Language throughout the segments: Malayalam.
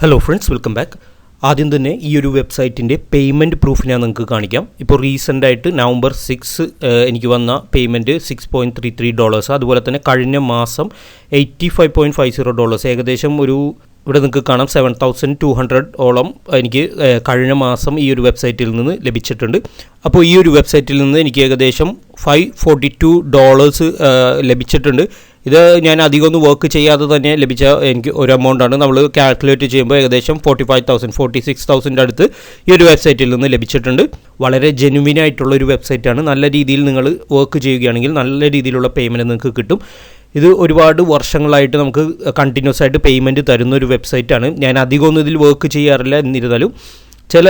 Hello friends, welcome back. ആദ്യം തന്നെ ഈ ഒരു വെബ്സൈറ്റിൻ്റെ പേയ്മെൻറ്റ് പ്രൂഫ് ഞാൻ നിങ്ങൾക്ക് കാണിക്കാം. ഇപ്പോൾ റീസെൻ്റായിട്ട് November 6 എനിക്ക് വന്ന പേയ്മെൻറ്റ് $6.33. അതുപോലെ തന്നെ കഴിഞ്ഞ മാസം $85.50, ഏകദേശം ഒരു ഇവിടെ നിങ്ങൾക്ക് കാണാം 7,200 ഓളം എനിക്ക് കഴിഞ്ഞ മാസം ഈ ഒരു വെബ്സൈറ്റിൽ നിന്ന് ലഭിച്ചിട്ടുണ്ട്. അപ്പോൾ ഈ ഒരു വെബ്സൈറ്റിൽ നിന്ന് എനിക്ക് ഏകദേശം $542 ലഭിച്ചിട്ടുണ്ട്. ഇത് ഞാൻ അധികമൊന്നും വർക്ക് ചെയ്യാതെ തന്നെ ലഭിച്ച എനിക്ക് ഒരു എമൗണ്ടാണ്. നമ്മൾ കാൽക്കുലേറ്റ് ചെയ്യുമ്പോൾ ഏകദേശം 46,000 അടുത്ത് ഈ ഒരു വെബ്സൈറ്റിൽ നിന്ന് ലഭിച്ചിട്ടുണ്ട്. വളരെ ജെനുവിനായിട്ടുള്ള ഒരു വെബ്സൈറ്റാണ്. നല്ല രീതിയിൽ നിങ്ങൾ വർക്ക് ചെയ്യുകയാണെങ്കിൽ നല്ല രീതിയിലുള്ള പേയ്മെൻറ്റ് നിങ്ങൾക്ക് കിട്ടും. ഇത് ഒരുപാട് വർഷങ്ങളായിട്ട് നമുക്ക് കണ്ടിന്യൂസ് ആയിട്ട് പേയ്മെൻറ്റ് തരുന്ന ഒരു വെബ്സൈറ്റാണ്. ഞാൻ അധികമൊന്നും ഇതിൽ വർക്ക് ചെയ്യാറില്ല, എന്നിരുന്നാലും ചില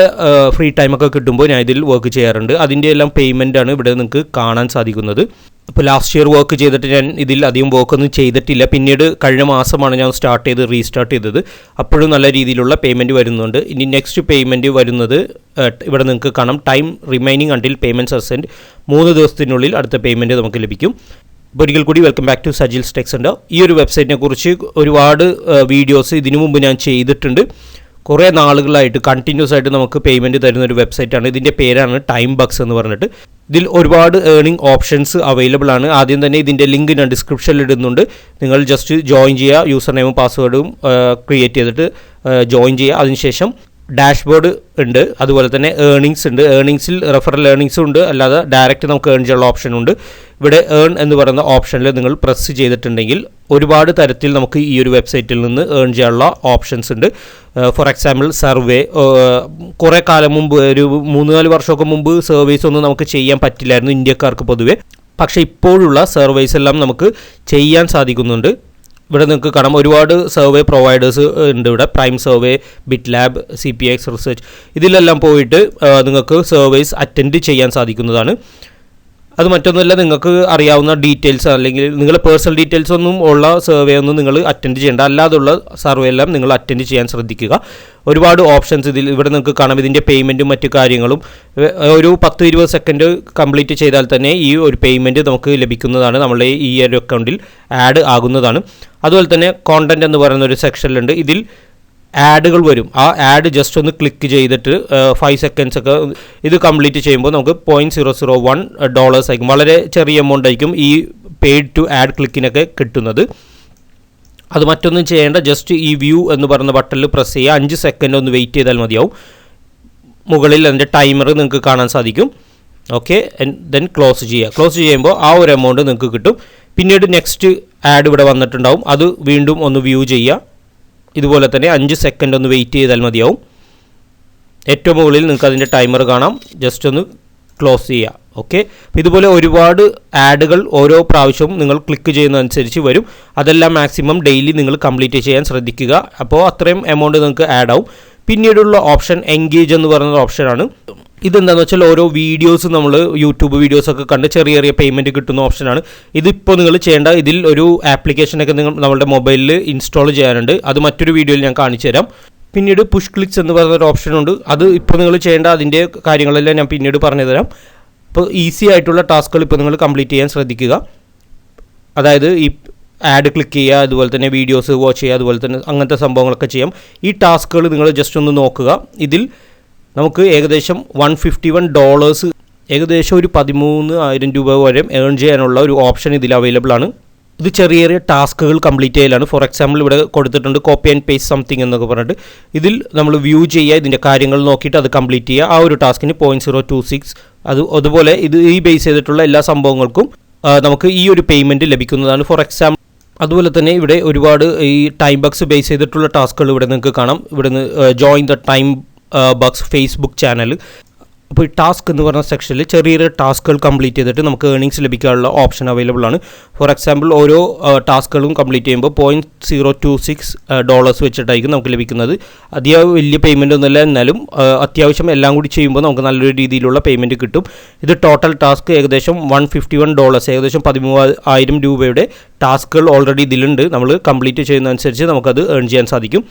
ഫ്രീ ടൈമൊക്കെ കിട്ടുമ്പോൾ ഞാൻ ഇതിൽ വർക്ക് ചെയ്യാറുണ്ട്. അതിൻ്റെ എല്ലാം പേയ്മെൻറ്റാണ് ഇവിടെ നിങ്ങൾക്ക് കാണാൻ സാധിക്കുന്നത്. ഇപ്പോൾ ലാസ്റ്റ് ഇയർ വർക്ക് ചെയ്തിട്ട് ഞാൻ ഇതിൽ അധികം വർക്കൊന്നും ചെയ്തിട്ടില്ല. പിന്നീട് കഴിഞ്ഞ മാസമാണ് ഞാൻ റീസ്റ്റാർട്ട് ചെയ്തത്. അപ്പോഴും നല്ല രീതിയിലുള്ള പേയ്മെൻറ്റ് വരുന്നുണ്ട്. ഇനി നെക്സ്റ്റ് പേയ്മെൻറ്റ് വരുന്നത് ഇവിടെ നിങ്ങൾക്ക് കാണാം, time remaining until payment suspend. 3 ദിവസത്തിനുള്ളിൽ അടുത്ത പേയ്മെൻറ്റ് നമുക്ക് ലഭിക്കും. അപ്പോൾ ഒരിക്കൽ കൂടി welcome back to Sajil's techs ഉണ്ട്. ഈ ഒരു വെബ്സൈറ്റിനെ കുറിച്ച് ഒരുപാട് വീഡിയോസ് ഇതിനു മുമ്പ് ഞാൻ ചെയ്തിട്ടുണ്ട്. കുറേ നാളുകളായിട്ട് കണ്ടിന്യൂസ് ആയിട്ട് നമുക്ക് പേയ്മെൻറ്റ് തരുന്ന ഒരു വെബ്സൈറ്റാണ്. ഇതിൻ്റെ പേരാണ് ടൈം ബക്സ് എന്ന് പറഞ്ഞിട്ട്. ഇതിൽ ഒരുപാട് ഏർണിംഗ് ഓപ്ഷൻസ് അവൈലബിൾ ആണ്. ആദ്യം തന്നെ ഇതിൻ്റെ ലിങ്ക് ഞാൻ ഡിസ്ക്രിപ്ഷനിൽ ഇടുന്നുണ്ട്. നിങ്ങൾ ജസ്റ്റ് ജോയിൻ ചെയ്യുക, യൂസർ നെയിമും പാസ്വേഡും ക്രിയേറ്റ് ചെയ്തിട്ട് ജോയിൻ ചെയ്യുക. അതിനുശേഷം ഡാഷ്ബോർഡ് ഉണ്ട്, അതുപോലെ തന്നെ ഏർണിങ്സ് ഉണ്ട്. ഏർണിങ്സിൽ റെഫറൽ ഏർണിങ്സും ഉണ്ട്, അല്ലാതെ ഡയറക്റ്റ് നമുക്ക് ഏൺ ചെയ്യാനുള്ള ഓപ്ഷനുണ്ട്. ഇവിടെ ഏൺ എന്ന് പറയുന്ന ഓപ്ഷനിൽ നിങ്ങൾ പ്രസ് ചെയ്തിട്ടുണ്ടെങ്കിൽ ഒരുപാട് തരത്തിൽ നമുക്ക് ഈ ഒരു വെബ്സൈറ്റിൽ നിന്ന് ഏൺ ചെയ്യാനുള്ള ഓപ്ഷൻസ് ഉണ്ട്. For example survey. കുറേ കാലം മുമ്പ്, ഒരു 3-4 വർഷമൊക്കെ മുമ്പ് സർവേസ് ഒന്നും നമുക്ക് ചെയ്യാൻ പറ്റില്ലായിരുന്നു ഇന്ത്യക്കാർക്ക് പൊതുവെ. പക്ഷേ ഇപ്പോഴുള്ള സർവേസ് എല്ലാം നമുക്ക് ചെയ്യാൻ സാധിക്കുന്നുണ്ട്. ഇവിടെ നിങ്ങൾക്ക് കാണാം ഒരുപാട് സർവേ പ്രൊവൈഡേഴ്സ് ഉണ്ട്. ഇവിടെ prime survey, bit lab, CPX research, ഇതിലെല്ലാം പോയിട്ട് നിങ്ങൾക്ക് സർവേസ് അറ്റൻഡ് ചെയ്യാൻ സാധിക്കുന്നതാണ്. അത് മറ്റൊന്നുമല്ല, നിങ്ങൾക്ക് അറിയാവുന്ന ഡീറ്റെയിൽസ് അല്ലെങ്കിൽ നിങ്ങളുടെ പേഴ്സണൽ ഡീറ്റെയിൽസ് ഒന്നും ഉള്ള സർവേ ഒന്നും നിങ്ങൾ അറ്റൻഡ് ചെയ്യേണ്ട. അല്ലാതുള്ള സർവേ എല്ലാം നിങ്ങൾ അറ്റൻഡ് ചെയ്യാൻ ശ്രദ്ധിക്കുക. ഒരുപാട് ഓപ്ഷൻസ് ഇവിടെ നിങ്ങൾക്ക് കാണാം. ഇതിൻ്റെ പേയ്മെൻറ്റും മറ്റു കാര്യങ്ങളും ഒരു 10-20 സെക്കൻഡ് കംപ്ലീറ്റ് ചെയ്താൽ തന്നെ ഈ ഒരു പേയ്മെൻറ്റ് നമുക്ക് ലഭിക്കുന്നതാണ്. നമ്മളുടെ ഈ ഒരു അക്കൗണ്ടിൽ ആഡ് ആകുന്നതാണ്. അതുപോലെ തന്നെ കോണ്ടൻറ്റ് എന്ന് പറയുന്ന ഒരു സെക്ഷനിലുണ്ട്. ഇതിൽ ആഡുകൾ വരും. ആ ആഡ് ജസ്റ്റ് ഒന്ന് ക്ലിക്ക് ചെയ്തിട്ട് 5 സെക്കൻഡ്സ് ഒക്കെ ഇത് കംപ്ലീറ്റ് ചെയ്യുമ്പോൾ നമുക്ക് $0.001 ആയിരിക്കും. വളരെ ചെറിയ എമൗണ്ട് ആയിരിക്കും ഈ പെയ്ഡ് ടു ആഡ് ക്ലിക്കിനൊക്കെ കിട്ടുന്നത്. അത് മറ്റൊന്നും ചെയ്യേണ്ട, ജസ്റ്റ് ഈ വ്യൂ എന്ന് പറയുന്ന ബട്ടണിൽ പ്രസ് ചെയ്യുക. 5 സെക്കൻഡ് ഒന്ന് വെയിറ്റ് ചെയ്താൽ മതിയാവും. മുകളിൽ അതിൻ്റെ ടൈമർ നിങ്ങൾക്ക് കാണാൻ സാധിക്കും. ഓക്കെ, ദെൻ ക്ലോസ് ചെയ്യുക. ക്ലോസ് ചെയ്യുമ്പോൾ ആ ഒരു എമൗണ്ട് നിങ്ങൾക്ക് കിട്ടും. പിന്നീട് നെക്സ്റ്റ് ആഡ് ഇവിടെ വന്നിട്ടുണ്ടാവും. അത് വീണ്ടും ഒന്ന് വ്യൂ ചെയ്യുക. ഇതുപോലെ തന്നെ 5 സെക്കൻഡ് ഒന്ന് വെയിറ്റ് ചെയ്താൽ മതിയാവും. ഏറ്റവും മുകളിൽ നിങ്ങൾക്ക് അതിൻ്റെ ടൈമർ കാണാം. ജസ്റ്റ് ഒന്ന് ക്ലോസ് ചെയ്യുക. ഓക്കെ, അപ്പോൾ ഇതുപോലെ ഒരുപാട് ആഡുകൾ ഓരോ പ്രാവശ്യവും നിങ്ങൾ ക്ലിക്ക് ചെയ്യുന്നതനുസരിച്ച് വരും. അതെല്ലാം മാക്സിമം ഡെയിലി നിങ്ങൾ കംപ്ലീറ്റ് ചെയ്യാൻ ശ്രദ്ധിക്കുക. അപ്പോൾ അത്രയും എമൗണ്ട് നിങ്ങൾക്ക് ആഡ് ആവും. പിന്നീടുള്ള ഓപ്ഷൻ എൻഗേജ് എന്ന് പറയുന്ന ഓപ്ഷനാണ്. ഇതെന്താണെന്ന് വെച്ചാൽ ഓരോ വീഡിയോസ് നമ്മൾ യൂട്യൂബ് വീഡിയോസൊക്കെ കണ്ട് ചെറിയ പേയ്മെൻറ്റ് കിട്ടുന്ന ഓപ്ഷനാണ്. ഇതിപ്പോൾ നിങ്ങൾ ചെയ്യേണ്ട, ഇതിൽ ഒരു ആപ്ലിക്കേഷനൊക്കെ നമ്മളുടെ മൊബൈലിൽ ഇൻസ്റ്റാൾ ചെയ്യാനുണ്ട്. അത് മറ്റൊരു വീഡിയോയിൽ ഞാൻ കാണിച്ചു തരാം. പിന്നീട് പുഷ് ക്ലിക്സ് എന്ന് പറയുന്ന ഒരു ഓപ്ഷനുണ്ട്. അത് ഇപ്പോൾ നിങ്ങൾ ചെയ്യേണ്ട, അതിൻ്റെ കാര്യങ്ങളെല്ലാം ഞാൻ പിന്നീട് പറഞ്ഞു തരാം. അപ്പോൾ ഈസി ആയിട്ടുള്ള ടാസ്കുകൾ ഇപ്പോൾ നിങ്ങൾ കംപ്ലീറ്റ് ചെയ്യാൻ ശ്രദ്ധിക്കുക. അതായത് ഈ ആഡ് ക്ലിക്ക് ചെയ്യുക, അതുപോലെ തന്നെ വീഡിയോസ് വാച്ച് ചെയ്യുക, അതുപോലെ തന്നെ അങ്ങനത്തെ സംഭവങ്ങളൊക്കെ ചെയ്യാം. ഈ ടാസ്കുകൾ നിങ്ങൾ ജസ്റ്റ് ഒന്ന് നോക്കുക. ഇതിൽ നമുക്ക് ഏകദേശം $151, ഏകദേശം ഒരു $13,000 വരെ ഏൺ ചെയ്യാനുള്ള ഒരു ഓപ്ഷൻ ഇതിൽ അവൈലബിൾ ആണ്. ഇത് ചെറിയ ടാസ്കുകൾ കംപ്ലീറ്റ് ചെയ്യലാണ്. ഫോർ എക്സാമ്പിൾ ഇവിടെ കൊടുത്തിട്ടുണ്ട് കോപ്പി ആൻഡ് പേസ്റ്റ് സംതിങ് എന്നൊക്കെ പറഞ്ഞിട്ട്. ഇതിൽ നമ്മൾ വ്യൂ ചെയ്യുക, ഇതിൻ്റെ കാര്യങ്ങൾ നോക്കിയിട്ട് അത് കംപ്ലീറ്റ് ചെയ്യുക. ആ ഒരു ടാസ്കിന് $0.026. അതുപോലെ ഈ ബേസ് ചെയ്തിട്ടുള്ള എല്ലാ സംഭവങ്ങൾക്കും നമുക്ക് ഈ ഒരു പേയ്മെൻറ്റ് ലഭിക്കുന്നതാണ്. ഫോർ എക്സാമ്പിൾ അതുപോലെ തന്നെ ഇവിടെ ഒരുപാട് ഈ ടൈം ബക്സ് ബേസ് ചെയ്തിട്ടുള്ള ടാസ്കുകൾ ഇവിടെ നിങ്ങൾക്ക് കാണാം. ഇവിടെ നിന്ന് join the time ബക്സ് Facebook channel. അപ്പോൾ ഈ ടാസ്ക് എന്ന് പറയുന്ന സെക്ഷനിൽ ചെറിയ ടാസ്കുകൾ കംപ്ലീറ്റ് ചെയ്തിട്ട് നമുക്ക് ഏർണിങ്സ് ലഭിക്കാനുള്ള ഓപ്ഷൻ അവൈലബിൾ ആണ്. ഫോർ എക്സാമ്പിൾ ഓരോ ടാസ്കുകളും കംപ്ലീറ്റ് ചെയ്യുമ്പോൾ $0.026 വെച്ചിട്ടായിരിക്കും നമുക്ക് ലഭിക്കുന്നത്. അധികം വലിയ പേയ്മെൻ്റ് ഒന്നുമില്ല, എന്നാലും അത്യാവശ്യം എല്ലാം കൂടി ചെയ്യുമ്പോൾ നമുക്ക് നല്ലൊരു രീതിയിലുള്ള പേയ്മെൻറ്റ് കിട്ടും. ഇത് ടോട്ടൽ ടാസ്ക് ഏകദേശം $151, ഏകദേശം $13,000 ടാസ്കുകൾ ഓൾറെഡി ഇതിലുണ്ട്. നമ്മൾ കംപ്ലീറ്റ് ചെയ്യുന്നതനുസരിച്ച് നമുക്കത് ഏൺ ചെയ്യാൻ സാധിക്കും.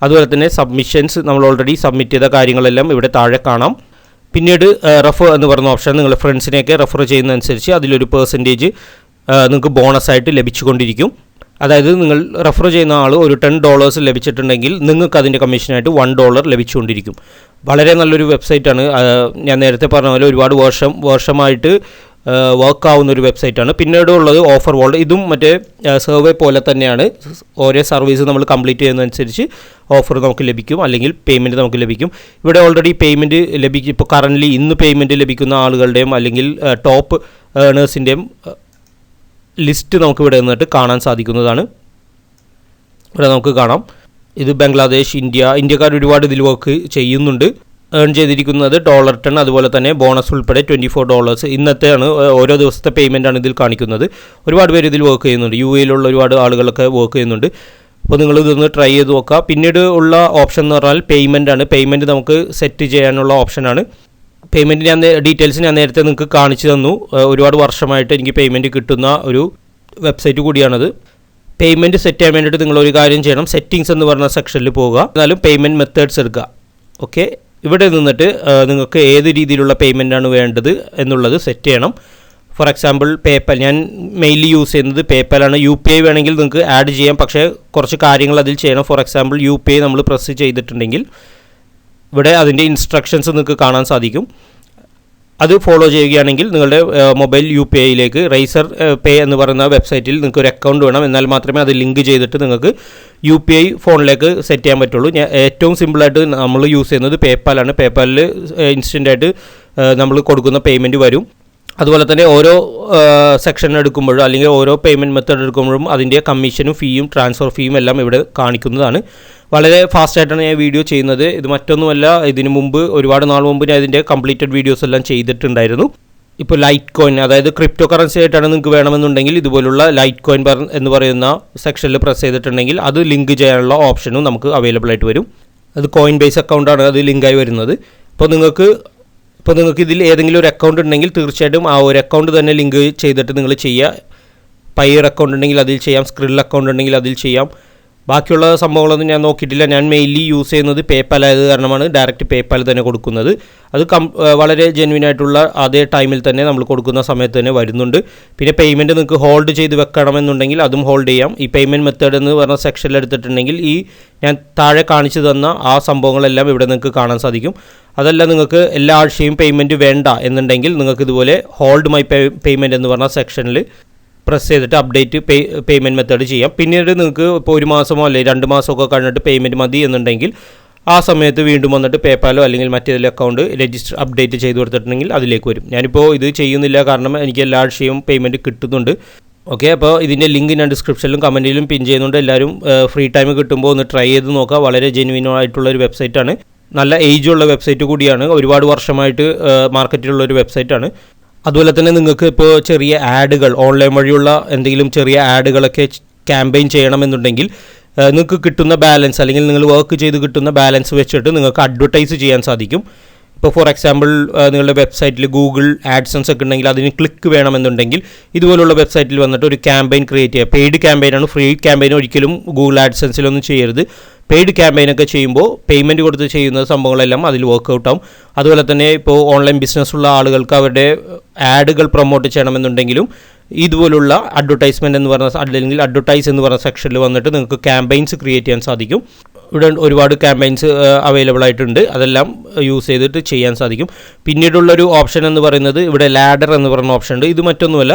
അതുപോലെ തന്നെ സബ്മിഷൻസ്, നമ്മൾ ഓൾറെഡി സബ്മിറ്റ് ചെയ്ത കാര്യങ്ങളെല്ലാം ഇവിടെ താഴെ കാണാം. പിന്നീട് റെഫർ എന്ന് പറയുന്ന ഓപ്ഷൻ, നിങ്ങൾ ഫ്രണ്ട്സിനെയൊക്കെ റെഫർ ചെയ്യുന്നതനുസരിച്ച് അതിലൊരു പെർസെൻറ്റേജ് നിങ്ങൾക്ക് ബോണസായിട്ട് ലഭിച്ചുകൊണ്ടിരിക്കും. അതായത് നിങ്ങൾ റെഫർ ചെയ്യുന്ന ആൾ ഒരു $10 ലഭിച്ചിട്ടുണ്ടെങ്കിൽ നിങ്ങൾക്ക് അതിൻ്റെ കമ്മീഷനായിട്ട് $1 ലഭിച്ചുകൊണ്ടിരിക്കും. വളരെ നല്ലൊരു വെബ്സൈറ്റാണ്. ഞാൻ നേരത്തെ പറഞ്ഞ പോലെ ഒരുപാട് വർഷമായിട്ട് വർക്ക് ആവുന്ന ഒരു വെബ്സൈറ്റാണ്. പിന്നീട് ഉള്ളത് ഓഫർ വേൾഡ്. ഇതും മറ്റേ സർവേ പോലെ തന്നെയാണ്. ഓരോ സർവീസ് നമ്മൾ കംപ്ലീറ്റ് ചെയ്യുന്നതനുസരിച്ച് ഓഫർ നമുക്ക് ലഭിക്കും, അല്ലെങ്കിൽ പേയ്മെൻറ്റ് നമുക്ക് ലഭിക്കും. ഇവിടെ ഓൾറെഡി പേയ്മെൻറ്റ് ലഭിക്കും. ഇപ്പോൾ കറൻ്റ്ലി ഇന്ന് പേയ്മെൻറ്റ് ലഭിക്കുന്ന ആളുകളുടെയും അല്ലെങ്കിൽ ടോപ്പ് ഏണേഴ്സിൻ്റെയും ലിസ്റ്റ് നമുക്ക് ഇവിടെ നിന്നിട്ട് കാണാൻ സാധിക്കുന്നതാണ്. ഇവിടെ നമുക്ക് കാണാം. ഇത് ബംഗ്ലാദേശ്, ഇന്ത്യക്കാർ ഒരുപാട് ഇതിൽ വർക്ക് ചെയ്യുന്നുണ്ട്. ഏൺ ചെയ്തിരിക്കുന്നത് $10, അതുപോലെ തന്നെ ബോണസ് ഉൾപ്പെടെ $24. ഇന്നത്തെയാണ്, ഓരോ ദിവസത്തെ പേയ്മെൻറ്റാണ് ഇതിൽ കാണിക്കുന്നത്. ഒരുപാട് പേര് ഇതിൽ വർക്ക് ചെയ്യുന്നുണ്ട്. UAE-യിലുള്ള ഒരുപാട് ആളുകളൊക്കെ വർക്ക് ചെയ്യുന്നുണ്ട്. അപ്പോൾ നിങ്ങൾ ഇതൊന്ന് ട്രൈ ചെയ്ത് നോക്കുക. പിന്നീട് ഉള്ള ഓപ്ഷൻ എന്ന് പറഞ്ഞാൽ പേയ്മെൻറ്റാണ്. പേയ്മെൻറ്റ് നമുക്ക് സെറ്റ് ചെയ്യാനുള്ള ഓപ്ഷനാണ്. പേയ്മെൻറ്റ് ഡീറ്റെയിൽസ് ഞാൻ നേരത്തെ നിങ്ങൾക്ക് കാണിച്ചു തന്നു. ഒരുപാട് വർഷമായിട്ട് എനിക്ക് പേയ്മെൻറ്റ് കിട്ടുന്ന ഒരു വെബ്സൈറ്റ് കൂടിയാണത്. പേയ്മെൻറ്റ് സെറ്റ് ചെയ്യാൻ വേണ്ടിയിട്ട് നിങ്ങളൊരു കാര്യം ചെയ്യണം. സെറ്റിങ്സ് എന്ന് പറഞ്ഞ സെക്ഷനിൽ പോവുക. എന്നാലും പേയ്മെൻറ്റ് മെത്തേഡ്സ് എടുക്കുക. ഓക്കെ, ഇവിടെ നിന്നിട്ട് നിങ്ങൾക്ക് ഏത് രീതിയിലുള്ള പേയ്മെൻറ്റാണ് വേണ്ടത് എന്നുള്ളത് സെറ്റ് ചെയ്യണം. ഫോർ എക്സാമ്പിൾ പേപ്പാൽ, ഞാൻ മെയിൻലി യൂസ് ചെയ്യുന്നത് പേപ്പാലാണ്. UPI വേണമെങ്കിൽ നിങ്ങൾക്ക് ആഡ് ചെയ്യാം, പക്ഷേ കുറച്ച് കാര്യങ്ങൾ അതിൽ ചെയ്യണം. ഫോർ എക്സാമ്പിൾ UPI നമ്മൾ പ്രസ് ചെയ്തിട്ടുണ്ടെങ്കിൽ ഇവിടെ അതിൻ്റെ ഇൻസ്ട്രക്ഷൻസ് നിങ്ങൾക്ക് കാണാൻ സാധിക്കും. അത് ഫോളോ ചെയ്യുകയാണെങ്കിൽ നിങ്ങളുടെ മൊബൈൽ UPIയിലേക്ക് റൈസർ പേ എന്ന് പറയുന്ന വെബ്സൈറ്റിൽ നിങ്ങൾക്ക് ഒരു അക്കൗണ്ട് വേണം. എന്നാൽ മാത്രമേ അത് ലിങ്ക് ചെയ്തിട്ട് നിങ്ങൾക്ക് UPI ഫോണിലേക്ക് സെറ്റ് ചെയ്യാൻ പറ്റുള്ളൂ. ഏറ്റവും സിമ്പിളായിട്ട് നമ്മൾ യൂസ് ചെയ്യുന്നത് പേപ്പാലാണ്. പേപ്പാലിൽ ഇൻസ്റ്റൻ്റായിട്ട് നമ്മൾ കൊടുക്കുന്ന പേയ്മെൻറ്റ് വരും. അതുപോലെ തന്നെ ഓരോ സെക്ഷൻ എടുക്കുമ്പോഴും അല്ലെങ്കിൽ ഓരോ പേയ്മെൻറ്റ് മെത്തേഡ് എടുക്കുമ്പോഴും അതിൻ്റെ കമ്മീഷനും ഫീയും ട്രാൻസ്ഫർ ഫീയും എല്ലാം ഇവിടെ കാണിക്കുന്നതാണ്. വളരെ ഫാസ്റ്റായിട്ടാണ് ഞാൻ വീഡിയോ ചെയ്യുന്നത്. ഇത് മറ്റൊന്നുമല്ല, ഇതിന് മുമ്പ് ഒരുപാട് നാൾ മുമ്പ് ഞാൻ ഇതിൻ്റെ കംപ്ലീറ്റഡ് വീഡിയോസ് എല്ലാം ചെയ്തിട്ടുണ്ടായിരുന്നു. ഇപ്പോൾ ലൈറ്റ് കോയിൻ, അതായത് ക്രിപ്റ്റോ കറൻസി ആയിട്ടാണ് നിങ്ങൾക്ക് വേണമെന്നുണ്ടെങ്കിൽ ഇതുപോലുള്ള ലൈറ്റ് കോയിൻ എന്ന് പറയുന്ന സെക്ഷനിൽ പ്രസ് ചെയ്തിട്ടുണ്ടെങ്കിൽ അത് ലിങ്ക് ചെയ്യാനുള്ള ഓപ്ഷനും നമുക്ക് അവൈലബിൾ ആയിട്ട് വരും. അത് കോയിൻ ബേസ് അക്കൗണ്ടാണ് അത് ലിങ്കായി വരുന്നത്. അപ്പോൾ നിങ്ങൾക്ക് ഇതിൽ ഏതെങ്കിലും ഒരു അക്കൗണ്ട് ഉണ്ടെങ്കിൽ തീർച്ചയായിട്ടും ആ ഒരു അക്കൗണ്ട് തന്നെ ലിങ്ക് ചെയ്തിട്ട് നിങ്ങൾ ചെയ്യുക. പയർ അക്കൗണ്ട് ഉണ്ടെങ്കിൽ അതിൽ ചെയ്യാം, സ്ക്രിൽ അക്കൗണ്ട് ഉണ്ടെങ്കിൽ അതിൽ ചെയ്യാം. ബാക്കിയുള്ള സംഭവങ്ങളൊന്നും ഞാൻ നോക്കിയിട്ടില്ല. ഞാൻ മെയിൻലി യൂസ് ചെയ്യുന്നത് പേപ്പാൽ ആയത് കാരണമാണ് ഡയറക്റ്റ് പേപ്പാൽ തന്നെ കൊടുക്കുന്നത്. അത് വളരെ ജെന്വിൻ ആയിട്ടുള്ള അതേ ടൈമിൽ തന്നെ നമ്മൾ കൊടുക്കുന്ന സമയത്ത് തന്നെ വരുന്നുണ്ട്. പിന്നെ പേയ്മെൻറ്റ് നിങ്ങൾക്ക് ഹോൾഡ് ചെയ്ത് വെക്കണമെന്നുണ്ടെങ്കിൽ അതും ഹോൾഡ് ചെയ്യാം. ഈ പേയ്മെൻറ്റ് മെത്തേഡ് എന്ന് പറഞ്ഞ സെക്ഷനിൽ എടുത്തിട്ടുണ്ടെങ്കിൽ ഈ ഞാൻ താഴെ കാണിച്ചു തന്ന ആ സംഭവങ്ങളെല്ലാം ഇവിടെ നിങ്ങൾക്ക് കാണാൻ സാധിക്കും. അതല്ല നിങ്ങൾക്ക് എല്ലാ ആഴ്ചയും പേയ്മെൻറ്റ് വേണ്ട എന്നുണ്ടെങ്കിൽ നിങ്ങൾക്ക് ഇതുപോലെ ഹോൾഡ് മൈ പേയ്മെൻറ്റ് എന്ന് പറഞ്ഞ സെക്ഷനിൽ പ്രസ് ചെയ്തിട്ട് അപ്ഡേറ്റ് പേയ്മെൻറ്റ് മെത്തേഡ് ചെയ്യാം. പിന്നീട് നിങ്ങൾക്ക് ഇപ്പോൾ 1 മാസമോ അല്ലെങ്കിൽ 2 മാസമൊക്കെ കഴിഞ്ഞിട്ട് പേയ്മെൻറ്റ് മതി എന്നുണ്ടെങ്കിൽ ആ സമയത്ത് വീണ്ടും വന്നിട്ട് പേപ്പാലോ അല്ലെങ്കിൽ മറ്റേതെങ്കിലും അക്കൗണ്ട് രജിസ്റ്റർ അപ്ഡേറ്റ് ചെയ്ത് കൊടുത്തിട്ടുണ്ടെങ്കിൽ അതിലേക്ക് വരും. ഞാനിപ്പോൾ ഇത് ചെയ്യുന്നില്ല, കാരണം എനിക്ക് എല്ലാ ആഴ്ചയും പേയ്മെൻറ്റ് കിട്ടുന്നുണ്ട്. ഓക്കെ, അപ്പോൾ ഇതിൻ്റെ ലിങ്ക് ഞാൻ ഡിസ്ക്രിപ്ഷനിലും കമൻറ്റിലും പിൻ ചെയ്യുന്നുണ്ട്. എല്ലാവരും ഫ്രീ ടൈം കിട്ടുമ്പോൾ ഒന്ന് ട്രൈ ചെയ്ത് നോക്കുക. വളരെ ജെന്വിൻ ആയിട്ടുള്ളൊരു വെബ്സൈറ്റാണ്. നല്ല ഏജുള്ള വെബ്സൈറ്റ് കൂടിയാണ്. ഒരുപാട് വർഷമായിട്ട് മാർക്കറ്റിലുള്ളൊരു വെബ്സൈറ്റാണ്. അതുപോലെ തന്നെ നിങ്ങൾക്ക് ഇപ്പോൾ ചെറിയ ആഡുകൾ, ഓൺലൈൻ വഴിയുള്ള എന്തെങ്കിലും ചെറിയ ആഡുകളൊക്കെ ക്യാമ്പയിൻ ചെയ്യണമെന്നുണ്ടെങ്കിൽ നിങ്ങൾക്ക് കിട്ടുന്ന ബാലൻസ് അല്ലെങ്കിൽ നിങ്ങൾ വർക്ക് ചെയ്ത് കിട്ടുന്ന ബാലൻസ് വെച്ചിട്ട് നിങ്ങൾക്ക് അഡ്വർടൈസ് ചെയ്യാൻ സാധിക്കും. ഇപ്പോൾ ഫോർ എക്സാമ്പിൾ നിങ്ങളുടെ വെബ്സൈറ്റിൽ ഗൂഗിൾ ആഡ്സൻസ് ഒക്കെ ഉണ്ടെങ്കിൽ അതിന് ക്ലിക്ക് വേണമെന്നുണ്ടെങ്കിൽ ഇതുപോലുള്ള വെബ്സൈറ്റിൽ വന്നിട്ട് ഒരു ക്യാമ്പയിൻ ക്രിയേറ്റ് ചെയ്യുക. പെയ്ഡ് ക്യാമ്പയിനാണ്, ഫ്രീ ക്യാമ്പയിൻ ഒരിക്കലും ഗൂഗിൾ ആഡ്സൻസിലൊന്നും ചെയ്യരുത്. പെയ്ഡ് ക്യാമ്പയിനൊക്കെ ചെയ്യുമ്പോൾ പേയ്മെൻറ്റ് കൊടുത്ത് ചെയ്യുന്ന സംഭവങ്ങളെല്ലാം അതിൽ വർക്കൗട്ട് ആവും. അതുപോലെ തന്നെ ഇപ്പോൾ ഓൺലൈൻ ബിസിനസ്സുള്ള ആളുകൾക്ക് അവരുടെ ആഡുകൾ പ്രൊമോട്ട് ചെയ്യണമെന്നുണ്ടെങ്കിലും ഇതുപോലുള്ള അഡ്വർടൈസ്മെൻറ്റ് എന്ന് പറഞ്ഞ അല്ലെങ്കിൽ അഡ്വർടൈസ് എന്ന് പറഞ്ഞ സെക്ഷനിൽ വന്നിട്ട് നിങ്ങൾക്ക് ക്യാമ്പയിൻസ് ക്രിയേറ്റ് ചെയ്യാൻ സാധിക്കും. ഇവിടെ ഒരുപാട് ക്യാമ്പയിൻസ് അവൈലബിൾ ആയിട്ടുണ്ട്. അതെല്ലാം യൂസ് ചെയ്തിട്ട് ചെയ്യാൻ സാധിക്കും. പിന്നീടുള്ളൊരു ഓപ്ഷൻ എന്ന് പറയുന്നത് ഇവിടെ ലാഡർ എന്ന് പറയുന്ന ഓപ്ഷൻ ഉണ്ട്. ഇത് മറ്റൊന്നുമല്ല,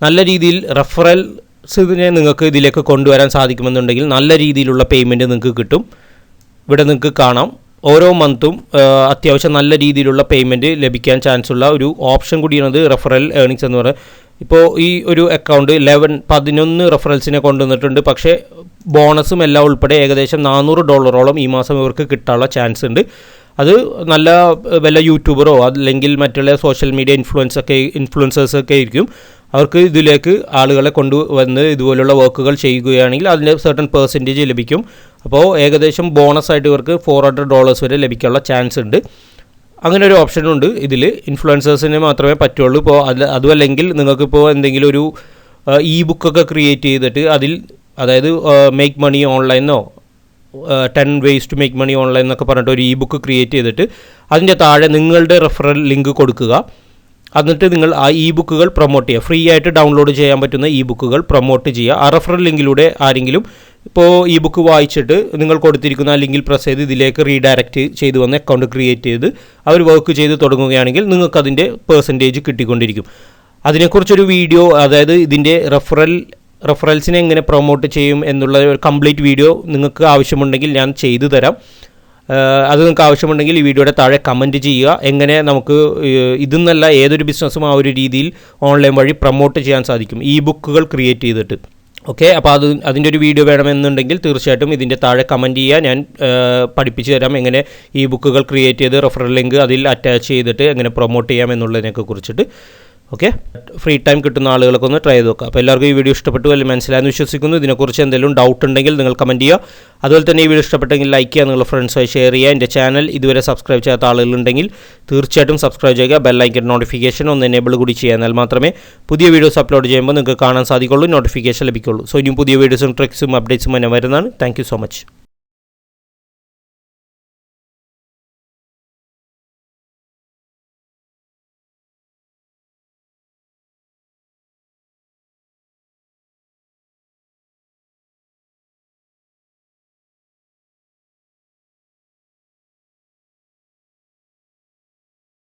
നല്ല രീതിയിൽ റെഫറൽസിനെ നിങ്ങൾക്ക് ഇതിലേക്ക് കൊണ്ടുവരാൻ സാധിക്കുമെന്നുണ്ടെങ്കിൽ നല്ല രീതിയിലുള്ള പേയ്മെൻറ്റ് നിങ്ങൾക്ക് കിട്ടും. ഇവിടെ നിങ്ങൾക്ക് കാണാം ഓരോ മന്തും അത്യാവശ്യം നല്ല രീതിയിലുള്ള പേയ്മെൻറ്റ് ലഭിക്കാൻ ചാൻസ് ഉള്ള ഒരു ഓപ്ഷൻ കൂടിയാണത് റെഫറൽ ഏർണിങ്സ് എന്ന് പറയുന്നത്. ഇപ്പോൾ ഈ ഒരു അക്കൗണ്ട് 11 റെഫറൽസിനെ കൊണ്ടുവന്നിട്ടുണ്ട്. പക്ഷേ ബോണസും എല്ലാം ഉൾപ്പെടെ ഏകദേശം $400 ഈ മാസം ഇവർക്ക് കിട്ടാനുള്ള ചാൻസ് ഉണ്ട്. അത് നല്ല വല്ല യൂട്യൂബറോ അല്ലെങ്കിൽ മറ്റുള്ള സോഷ്യൽ മീഡിയ ഇൻഫ്ലുവൻസേഴ്സൊക്കെ ആയിരിക്കും. അവർക്ക് ഇതിലേക്ക് ആളുകളെ കൊണ്ടുവന്ന് ഇതുപോലുള്ള വർക്കുകൾ ചെയ്യുകയാണെങ്കിൽ അതിൻ്റെ സർട്ടൺ പെർസെൻറ്റേജ് ലഭിക്കും. അപ്പോൾ ഏകദേശം ബോണസായിട്ട് ഇവർക്ക് $400 വരെ ലഭിക്കാനുള്ള ചാൻസ് ഉണ്ട്. അങ്ങനെ ഒരു ഓപ്ഷനുണ്ട് ഇതിൽ. ഇൻഫ്ലുവൻസേഴ്സിന് മാത്രമേ പറ്റുള്ളൂ. ഇപ്പോൾ അതുമല്ലെങ്കിൽ നിങ്ങൾക്കിപ്പോൾ എന്തെങ്കിലും ഒരു ബുക്കൊക്കെ ക്രിയേറ്റ് ചെയ്തിട്ട് അതിൽ, അതായത് make money ഓൺലൈനോ 10 ways to make money online എന്നൊക്കെ പറഞ്ഞിട്ട് ഒരു ബുക്ക് ക്രിയേറ്റ് ചെയ്തിട്ട് അതിൻ്റെ താഴെ നിങ്ങളുടെ റെഫറൽ ലിങ്ക് കൊടുക്കുക. എന്നിട്ട് നിങ്ങൾ ആ ഇ ബുക്കുകൾ പ്രൊമോട്ട് ചെയ്യുക. ഫ്രീ ആയിട്ട് ഡൗൺലോഡ് ചെയ്യാൻ പറ്റുന്ന ഇ ബുക്കുകൾ പ്രൊമോട്ട് ചെയ്യുക. ആ റെഫറൽ ലിങ്കിലൂടെ ആരെങ്കിലും ഇപ്പോൾ ഇ ബുക്ക് വായിച്ചിട്ട് നിങ്ങൾ കൊടുത്തിരിക്കുന്ന ആ ലിങ്കിൽ പ്രസ് ചെയ്ത് ഇതിലേക്ക് റീഡയറക്റ്റ് ചെയ്ത് വന്ന് അക്കൗണ്ട് ക്രിയേറ്റ് ചെയ്ത് അവർ വർക്ക് ചെയ്ത് തുടങ്ങുകയാണെങ്കിൽ നിങ്ങൾക്കതിൻ്റെ പെർസെൻറ്റേജ് കിട്ടിക്കൊണ്ടിരിക്കും. അതിനെക്കുറിച്ചൊരു വീഡിയോ, അതായത് ഇതിൻ്റെ റെഫറൽസിനെ എങ്ങനെ പ്രൊമോട്ട് ചെയ്യും എന്നുള്ള ഒരു കംപ്ലീറ്റ് വീഡിയോ നിങ്ങൾക്ക് ആവശ്യമുണ്ടെങ്കിൽ ഞാൻ ചെയ്തു തരാം. അത് നിങ്ങൾക്ക് ആവശ്യമുണ്ടെങ്കിൽ ഈ വീഡിയോയുടെ താഴെ കമൻറ്റ് ചെയ്യുക. എങ്ങനെ നമുക്ക് ഇതെന്നല്ല ഏതൊരു ബിസിനസ്സും ആ ഒരു രീതിയിൽ ഓൺലൈൻ വഴി പ്രൊമോട്ട് ചെയ്യാൻ സാധിക്കും, ഇ ബുക്കുകൾ ക്രിയേറ്റ് ചെയ്തിട്ട്. ഓക്കെ, അപ്പോൾ അതിൻ്റെ ഒരു വീഡിയോ വേണമെന്നുണ്ടെങ്കിൽ തീർച്ചയായിട്ടും ഇതിൻ്റെ താഴെ കമൻറ്റ് ചെയ്യുക. ഞാൻ പഠിപ്പിച്ചു തരാം എങ്ങനെ ഇ ബുക്കുകൾ ക്രിയേറ്റ് ചെയ്ത് റെഫറൽ ലിങ്ക് അതിൽ അറ്റാച്ച് ചെയ്തിട്ട് എങ്ങനെ പ്രൊമോട്ട് ചെയ്യാം എന്നുള്ളതിനൊക്കെ കുറിച്ചിട്ട്. ഓക്കെ, ഫ്രീ ടൈം കിട്ടുന്ന ആളുകളൊക്കെ ഒന്ന് ട്രൈ ചെയ്ത് നോക്കുക. അപ്പോൾ എല്ലാവർക്കും ഈ വീഡിയോ ഇഷ്ടപ്പെട്ടു അല്ലെങ്കിൽ മനസ്സിലായെന്ന് വിശ്വസിക്കുന്നു. ഇതിനെക്കുറിച്ച് എന്തെങ്കിലും ഡൗട്ട് ഉണ്ടെങ്കിൽ നിങ്ങൾ കമൻറ്റ് ചെയ്യുക. അതുപോലെ തന്നെ ഈ വീഡിയോ ഇഷ്ടപ്പെട്ടെങ്കിൽ ലൈക്ക് ചെയ്യുക, നിങ്ങളുടെ ഫ്രണ്ട്സുമായി ഷെയർ ചെയ്യുക. എൻ്റെ ചാനൽ ഇതുവരെ സബ്സ്ക്രൈബ് ചെയ്യാത്ത ആളുകളുണ്ടെങ്കിൽ തീർച്ചയായിട്ടും സബ്സ്ക്രൈബ് ചെയ്യുക. ബെൽ ഐക്കൺ നോട്ടിഫിക്കേഷൻ ഒന്ന് എനേബിൾ കൂടി ചെയ്യുക. എന്നാൽ മാത്രമേ പുതിയ വീഡിയോസ് അപ്ലോഡ് ചെയ്യുമ്പോൾ നിങ്ങൾക്ക് കാണാൻ സാധിക്കുള്ളൂ, നോട്ടിഫിക്കേഷൻ ലഭിക്കുള്ളൂ. സോ ഇനിയും പുതിയ വീഡിയോസും ട്രിക്സും അപ്ഡേറ്റ്സും തന്നെ വരുന്നതാണ്. Thank you so much.